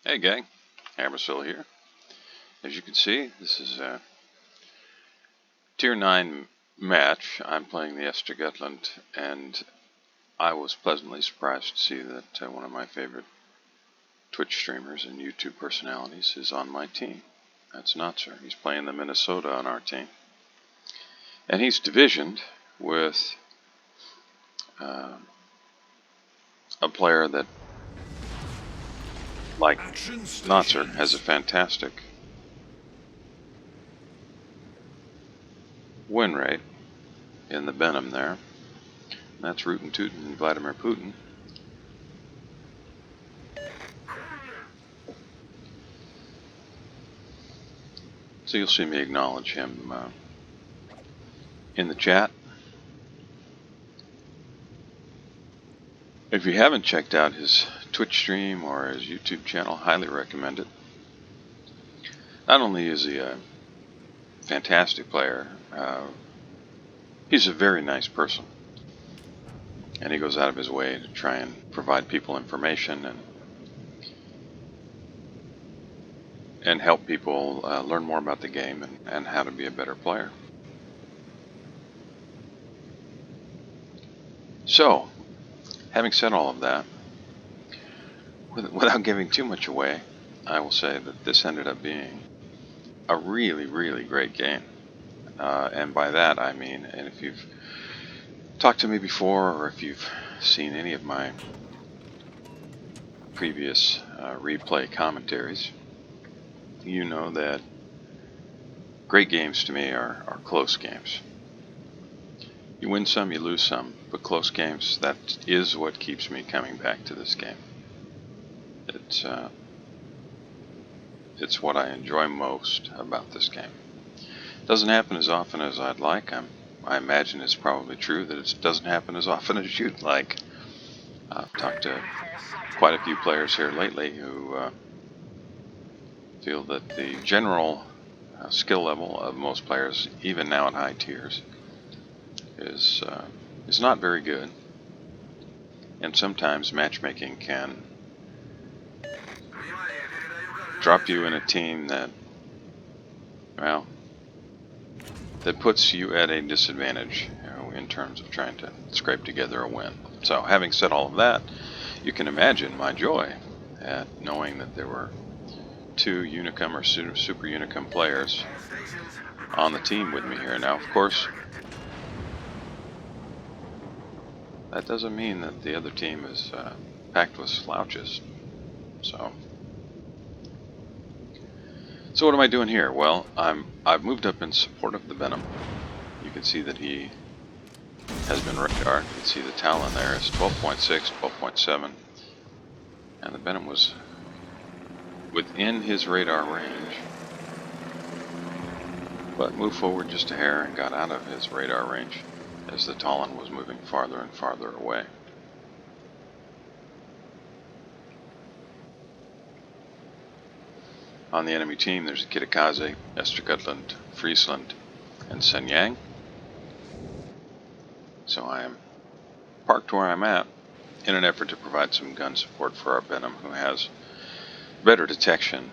Hey gang, Hammersill here. As you can see, this is a Tier 9 match. I'm playing the Östergötland, and I was pleasantly surprised to see that one of my favorite Twitch streamers and YouTube personalities is on my team. That's Notzer. He's playing the Minnesota on our team. And he's divisioned with a player that, like Notzer, has a fantastic win rate in the Benham there. And that's Rootin' Tootin' and Vladimir Putin. So you'll see me acknowledge him in the chat. If you haven't checked out his Twitch stream or his YouTube channel, highly recommend it. Not only is he a fantastic player, he's a very nice person. And he goes out of his way to try and provide people information and help people learn more about the game and how to be a better player. So, having said all of that, without giving too much away, I will say that this ended up being a really, really great game. And by that I mean, and if you've talked to me before, or if you've seen any of my previous replay commentaries, you know that great games to me are close games. You win some, you lose some, but close games, that is what keeps me coming back to this game. It's what I enjoy most about this game. It doesn't happen as often as I'd like. I imagine it's probably true that it doesn't happen as often as you'd like. I've talked to quite a few players here lately who feel that the general skill level of most players, even now at high tiers, is not very good, and sometimes matchmaking can drop you in a team that, well, that puts you at a disadvantage, in terms of trying to scrape together a win. So, having said all of that, you can imagine my joy at knowing that there were two Unicum or Super Unicum players on the team with me here. Now, of course, that doesn't mean that the other team is packed with slouches. So what am I doing here? Well, I've moved up in support of the Venom. You can see that he has been radar. You can see the Talon there is 12.6, 12.7, and the Venom was within his radar range, but moved forward just a hair and got out of his radar range as the Talon was moving farther and farther away. On the enemy team, there's Kitakaze, Östergötland, Friesland, and Shenyang. So I am parked where I'm at in an effort to provide some gun support for our Venom, who has better detection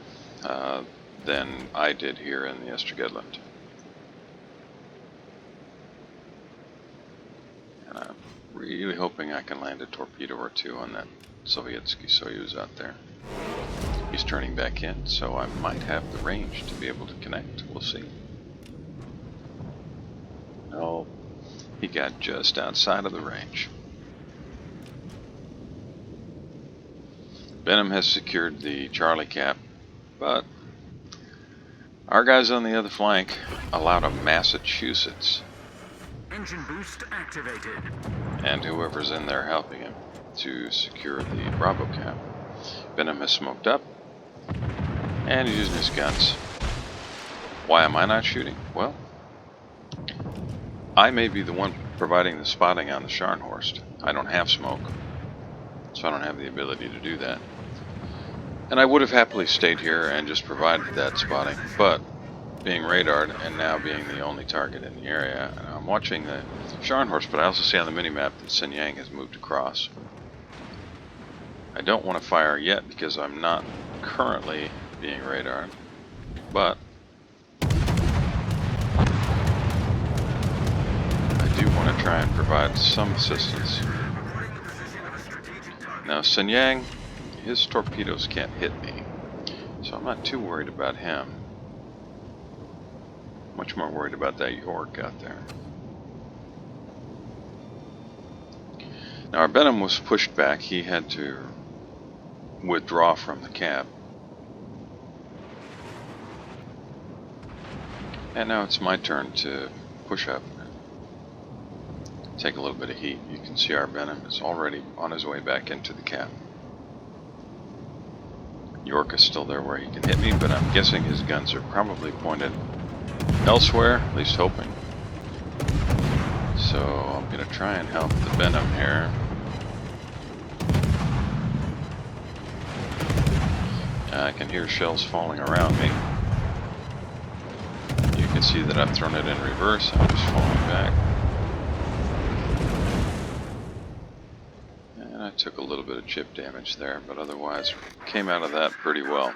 than I did here in the Östergötland. And I'm really hoping I can land a torpedo or two on that Sovietsky Soyuz out there. He's turning back in, so I might have the range to be able to connect. We'll see. No, he got just outside of the range. Venom has secured the Charlie cap, but our guys on the other flank allowed a Massachusetts. Engine boost activated. And whoever's in there helping him to secure the Bravo cap. Venom has smoked up, and he's using his guns. Why am I not shooting? Well, I may be the one providing the spotting on the Scharnhorst. I don't have smoke, so I don't have the ability to do that. And I would have happily stayed here and just provided that spotting, but being radared and now being the only target in the area, I'm watching the Scharnhorst, but I also see on the minimap that Shenyang has moved across. I don't want to fire yet because I'm not currently being radared, but I do want to try and provide some assistance. Now Shenyang, his torpedoes can't hit me, so I'm not too worried about him. Much more worried about that York out there. Now our Benham was pushed back. He had to withdraw from the cap. And now it's my turn to push up and take a little bit of heat. You can see our Benham is already on his way back into the cap. York is still there where he can hit me, but I'm guessing his guns are probably pointed elsewhere, at least hoping. So I'm going to try and help the Benham here. I can hear shells falling around me. You can see that I've thrown it in reverse. I'm just falling back. And I took a little bit of chip damage there, but otherwise came out of that pretty well.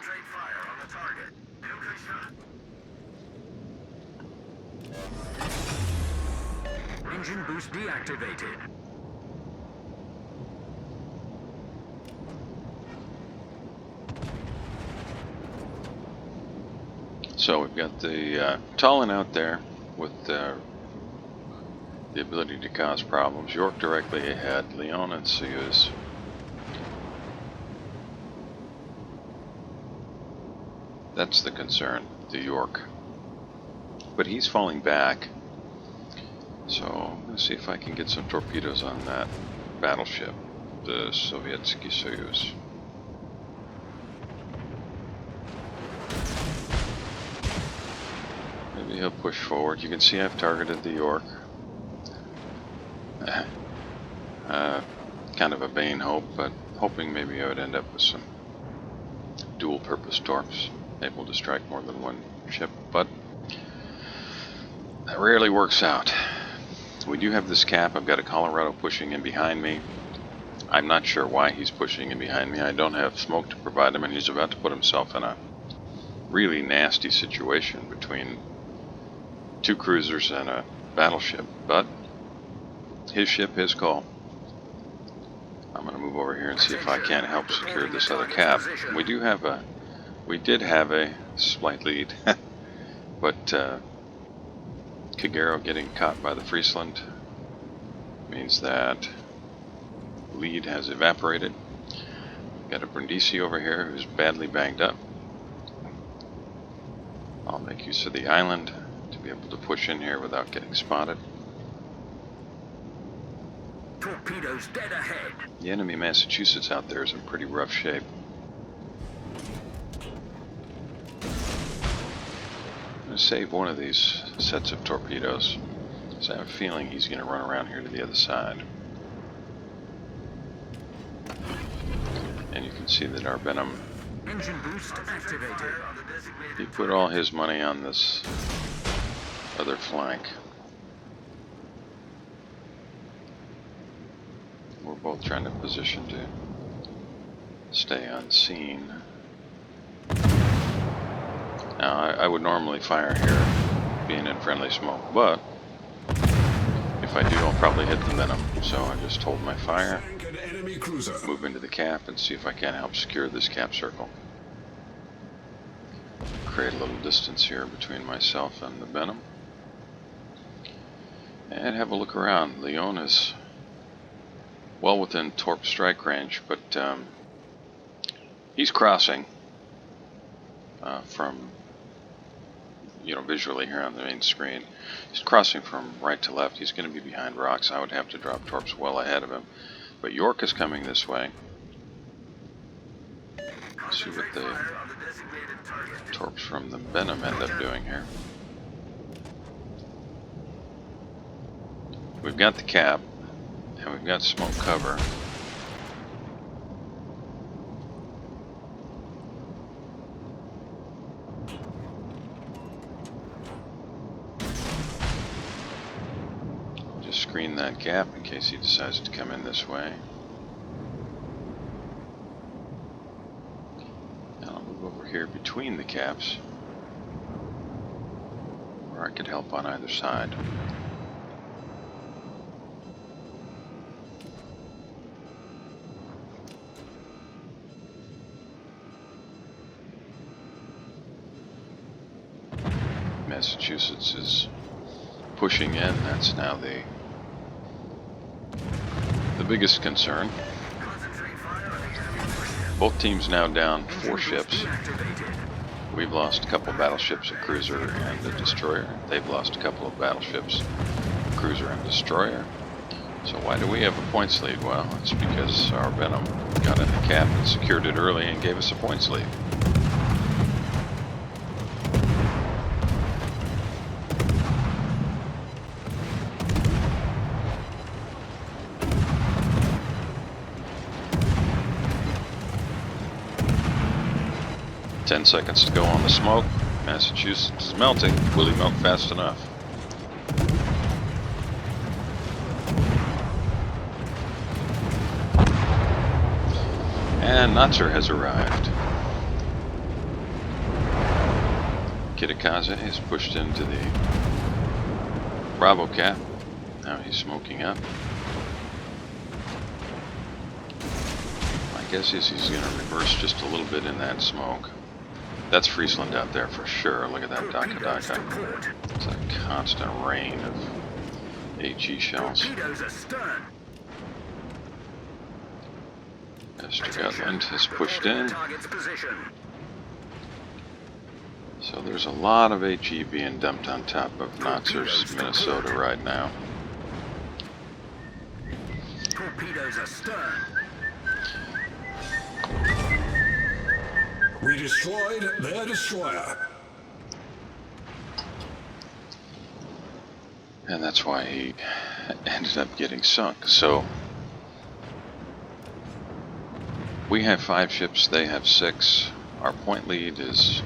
Engine boost deactivated. So we've got the Talon out there with the ability to cause problems. York directly ahead, Leon and Soyuz. That's the concern, the York. But he's falling back. So I'm going to see if I can get some torpedoes on that battleship, the Sovietsky Soyuz. Maybe he'll push forward. You can see I've targeted the York. Kind of a vain hope, but hoping maybe I would end up with some dual-purpose torps able to strike more than one ship, but that rarely works out. We do have this cap. I've got a Colorado pushing in behind me. I'm not sure why he's pushing in behind me. I don't have smoke to provide him, and he's about to put himself in a really nasty situation between two cruisers and a battleship, but his ship, his call. I'm going to move over here and see if I can help secure this other cap. We did have a slight lead, but Kagero getting caught by the Friesland means that lead has evaporated. Got a Brindisi over here who's badly banged up. I'll make use of the island to be able to push in here without getting spotted. Torpedoes dead ahead. The enemy Massachusetts out there is in pretty rough shape. I'm going to save one of these sets of torpedoes, because I have a feeling he's going to run around here to the other side. And you can see that our Benham, Engine boost activated. he put all his money on this other flank. We're both trying to position to stay unseen. Now, I would normally fire here, being in friendly smoke, but if I do, I'll probably hit the Benham. So I just hold my fire, move into the cap, and see if I can help secure this cap circle. Create a little distance here between myself and the Benham. And have a look around. Leon is well within torp strike range, but he's crossing from, visually here on the main screen. He's crossing from right to left. He's going to be behind rocks. I would have to drop torps well ahead of him. But York is coming this way. Let's see what the torps from the Benham end up doing here. We've got the cap, and we've got smoke cover. Just screen that gap in case he decides to come in this way. here between the caps, where I could help on either side. Massachusetts is pushing in. That's now the biggest concern. Both teams now down 4 ships. We've lost a couple battleships, a cruiser and a destroyer. They've lost a couple of battleships, a cruiser and destroyer. So why do we have a points lead? Well, it's because our Venom got in the cap and secured it early and gave us a points lead. Ten seconds to go on the smoke. Massachusetts is melting. Will he melt fast enough? And Natzer has arrived. Kitakaze is pushed into the Bravo cap. Now he's smoking up. My guess is he's going to reverse just a little bit in that smoke. That's Friesland out there for sure. Look at that Daka Daka. It's a constant rain of HE shells. Östergötland has pushed in. So there's a lot of HE being dumped on top of Natzer's Minnesota right now. Torpedoes astern. We destroyed their destroyer. And that's why he ended up getting sunk. So we have 5 ships, they have 6. Our point lead is,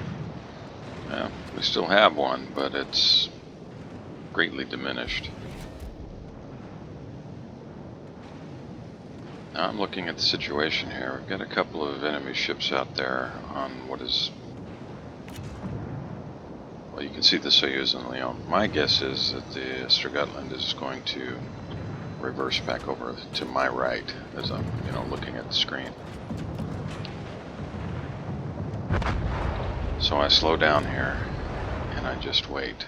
well, we still have one, but it's greatly diminished. Now I'm looking at the situation here. We've got a couple of enemy ships out there on what is, well, you can see the Soyuz and Leon. My guess is that the Östergötland is going to reverse back over to my right as I'm, looking at the screen. So I slow down here and I just wait.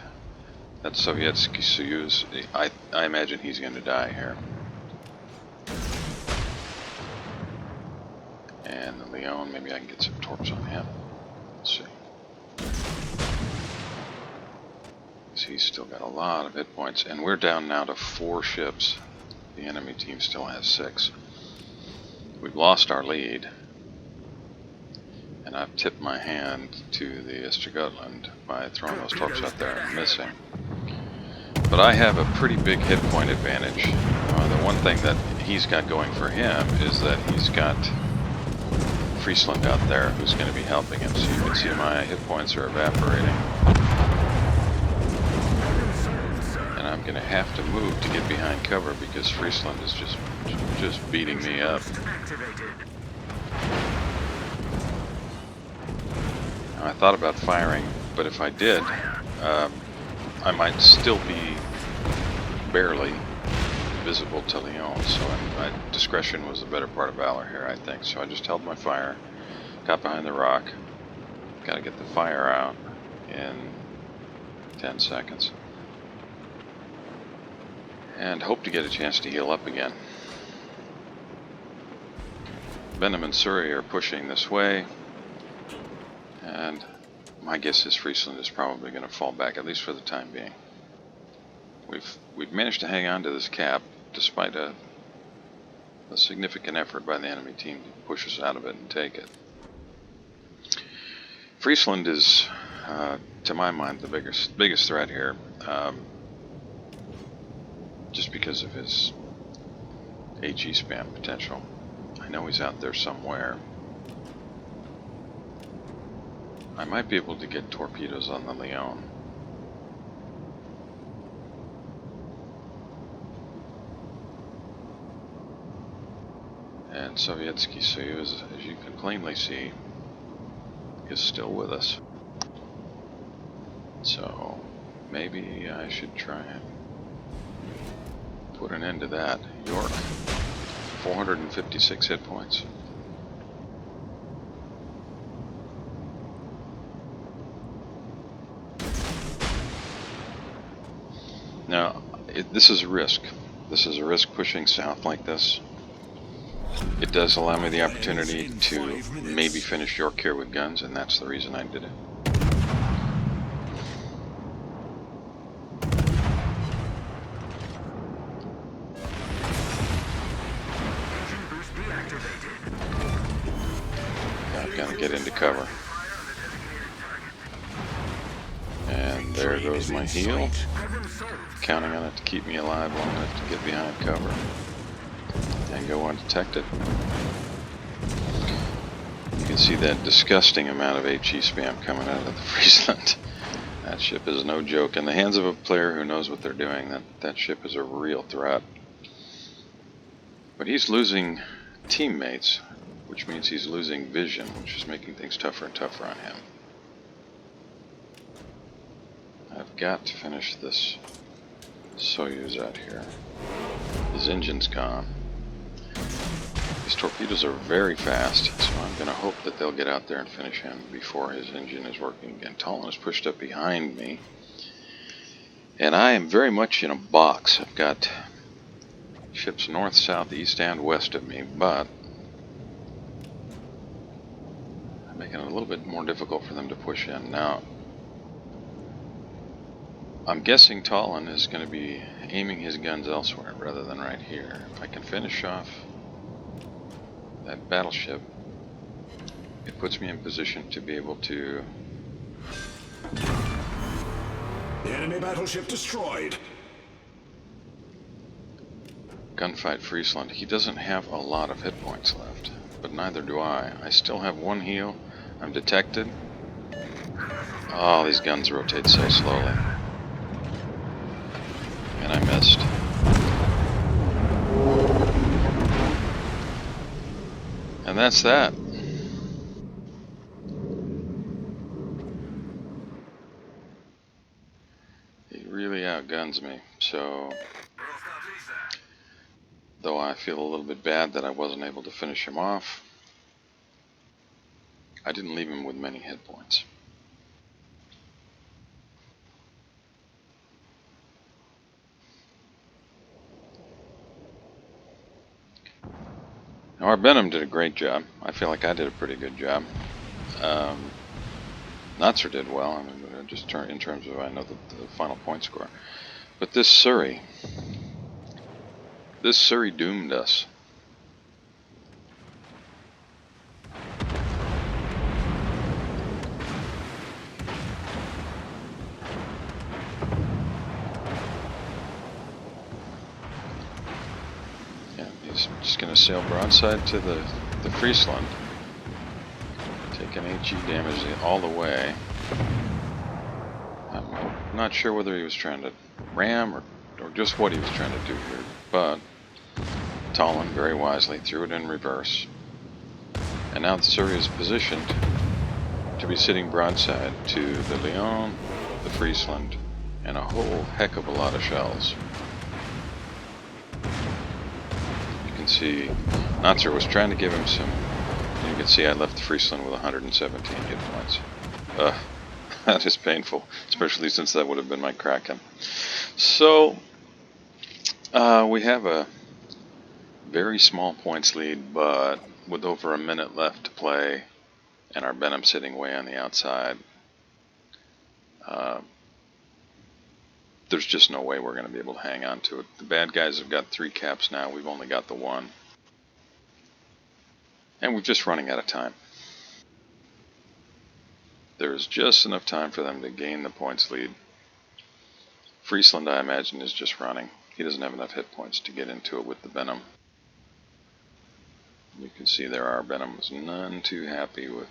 That Sovietsky Soyuz, I imagine he's going to die here. And the Leon, maybe I can get some torps on him. Let's see. So he's still got a lot of hit points, and we're down now to 4 ships. The enemy team still has 6. We've lost our lead, and I've tipped my hand to the Östergötland by throwing those torps out there and missing. But I have a pretty big hit point advantage. The one thing that he's got going for him is that he's got Friesland out there who's going to be helping him. So you can see my hit points are evaporating. And I'm going to have to move to get behind cover because Friesland is just beating me up. Now, I thought about firing, but if I did, I might still be barely visible to Leon, so discretion was the better part of valor here, I think. So I just held my fire, got behind the rock, got to get the fire out in 10 seconds, and hope to get a chance to heal up again. Venom and Surrey are pushing this way, and my guess is Friesland is probably going to fall back, at least for the time being. We've managed to hang on to this cap despite a significant effort by the enemy team to push us out of it and take it. Friesland is, to my mind, the biggest threat here, just because of his HE spam potential. I know he's out there somewhere. I might be able to get torpedoes on the Leon. And Sovietsky Soyuz, as you can plainly see, is still with us. So maybe I should try and put an end to that. York, 456 hit points. Now, this is a risk. This is a risk pushing south like this. It does allow me the opportunity to maybe finish York here with guns, and that's the reason I did it. I've got to get into cover. And there goes my heal. Counting on it to keep me alive long enough to get behind cover and go undetected. You can see that disgusting amount of HE spam coming out of the Friesland. That ship is no joke. In the hands of a player who knows what they're doing, that ship is a real threat. But he's losing teammates, which means he's losing vision, which is making things tougher and tougher on him. I've got to finish this Soyuz out here. His engine's gone. These torpedoes are very fast, so I'm going to hope that they'll get out there and finish him before his engine is working again. Talon is pushed up behind me, and I am very much in a box. I've got ships north, south, east, and west of me, but I'm making it a little bit more difficult for them to push in. Now, I'm guessing Talon is going to be aiming his guns elsewhere rather than right here. If I can finish off that battleship, it puts me in position to be able to... The enemy battleship destroyed. gunfight Friesland. He doesn't have a lot of hit points left, but neither do I. I still have one heal. I'm detected. Oh, these guns rotate so slowly. And I missed. And that's that. He really outguns me, so though I feel a little bit bad that I wasn't able to finish him off, I didn't leave him with many hit points. Now, our Benham did a great job. I feel like I did a pretty good job. Notzer did well, I mean, just in terms of, I know the final point score. But this Surrey doomed us. Yeah, he's just going to sail broadside to the Friesland, taking HE damage all the way. I'm not sure whether he was trying to ram or just what he was trying to do here, but Talon very wisely threw it in reverse. And now the Surrey is positioned to be sitting broadside to the Lyon, the Friesland, and a whole heck of a lot of shells. You can see Notzer was trying to give him some. You can see I left the Friesland with 117 hit points. That is painful, especially since that would have been my Kraken. So we have a very small points lead, but with over a minute left to play, and our Benham sitting way on the outside, there's just no way we're going to be able to hang on to it. The bad guys have got 3 caps now. We've only got the 1. And we're just running out of time. There's just enough time for them to gain the points lead. Friesland, I imagine, is just running. He doesn't have enough hit points to get into it with the Benham. You can see there our Benham was none too happy with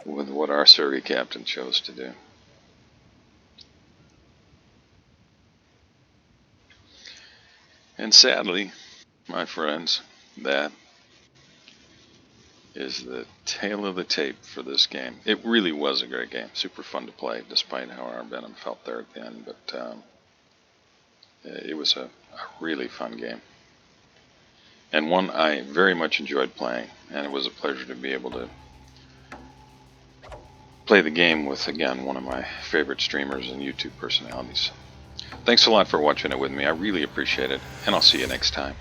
what our Surrey captain chose to do. And sadly, my friends, that is the tail of the tape for this game. It really was a great game. Super fun to play, despite how our Venom felt there at the end. But it was a really fun game. And one I very much enjoyed playing. And it was a pleasure to be able to play the game with, again, one of my favorite streamers and YouTube personalities. Thanks a lot for watching it with me. I really appreciate it. And I'll see you next time.